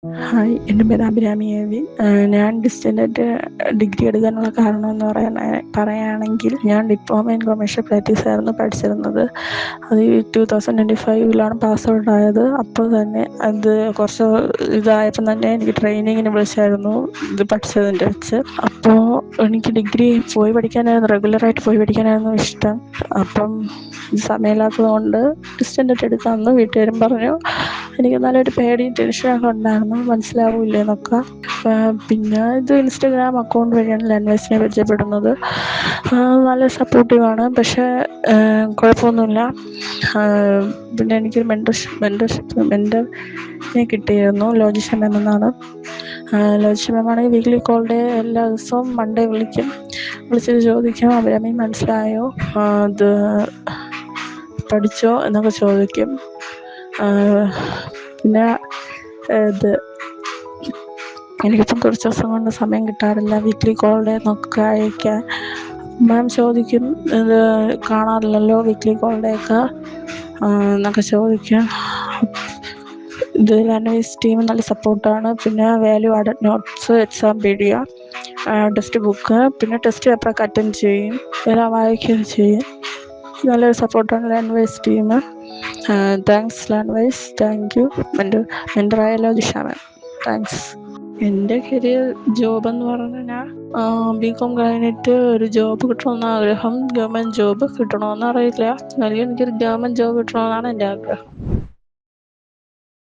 Hi, എൻ്റെ പേര് അഭിരാമി എ.വി. ഞാൻ ഡിസ്റ്റൻ്റായിട്ട് ഡിഗ്രി എടുക്കാനുള്ള കാരണം എന്ന് പറയുകയാണെങ്കിൽ ഞാൻ ഡിപ്ലോമ ഇൻ കൊമേഴ്ഷ്യൽ പ്രാക്ടീസ് ആയിരുന്നു പഠിച്ചിരുന്നത്. അത് 2025 പാസ് ഔട്ട് ആയത്. അപ്പോൾ തന്നെ അത് കുറച്ച് ഇതായപ്പോൾ തന്നെ എനിക്ക് ട്രെയിനിങ്ങിന് വിളിച്ചായിരുന്നു ഇത് പഠിച്ചതിൻ്റെ വെച്ച്. അപ്പോൾ എനിക്ക് ഡിഗ്രി റെഗുലറായിട്ട് പോയി പഠിക്കാനായിരുന്നു ഇഷ്ടം. അപ്പം സമയമില്ലാത്തത് കൊണ്ട് ഡിസ്റ്റൻ്റായിട്ട് എടുക്കാമെന്ന് വീട്ടുകാരും പറഞ്ഞു. എനിക്ക് നല്ലൊരു പേടിയും ടെൻഷനൊക്കെ ഉണ്ടായിരുന്നു, മനസ്സിലാവില്ലേ എന്നൊക്കെ. പിന്നെ ഇത് ഇൻസ്റ്റഗ്രാം അക്കൗണ്ട് വഴിയാണ് ലേണേഴ്സിനെ പരിചയപ്പെടുന്നത്. നല്ല സപ്പോർട്ടീവാണ്, പക്ഷേ കുഴപ്പമൊന്നുമില്ല. പിന്നെ എനിക്കൊരു മെൻറ്ററിനെ കിട്ടിയിരുന്നു. ലോജിഷ മാം എന്നാണ്. ലോജിഷ മാമാണെങ്കിൽ വീക്ക്ലി കോൾ ഡേ എല്ലാ ദിവസവും മൺഡേ വിളിച്ചിട്ട് ചോദിക്കും, അഭിരാമി മനസ്സിലായോ, ഇത് പഠിച്ചോ എന്നൊക്കെ ചോദിക്കും. പിന്നെ എനിക്കിപ്പം കുറച്ച് ദിവസം കൊണ്ട് സമയം കിട്ടാറില്ല വീക്ക്ലി കോൾ ഡേ എന്നൊക്കെ അയക്കാൻ. മാം ചോദിക്കും, ഇത് കാണാറില്ലല്ലോ വീക്ക്ലി കോൾ ഡേ ഒക്കെ എന്നൊക്കെ ചോദിക്കും. ഇത് ലേണേഴ്സ് ടീം നല്ല സപ്പോർട്ടാണ്. പിന്നെ value added notes, exam pedia, text book, പിന്നെ ടെസ്റ്റ് പേപ്പറൊക്കെ അറ്റൻഡ് ചെയ്യും, എല്ലാം വായിക്കുകയും ചെയ്യും. നല്ലൊരു സപ്പോർട്ടാണ് learners team. Thanks learners, thank you. മെൻ്ററായ ലോജിഷ മാം, താങ്ക്സ്. എൻ്റെ കരിയർ ജോബെന്ന് പറഞ്ഞാൽ ബികോം കഴിഞ്ഞിട്ട് ഒരു ജോബ് കിട്ടണമെന്ന് ആഗ്രഹം. ഗവൺമെൻറ് ജോബ് കിട്ടണമെന്ന് അറിയില്ല, അല്ലെങ്കിൽ എനിക്കൊരു ഗവൺമെൻറ് ജോബ് കിട്ടണമെന്നാണ് എൻ്റെ ആഗ്രഹം.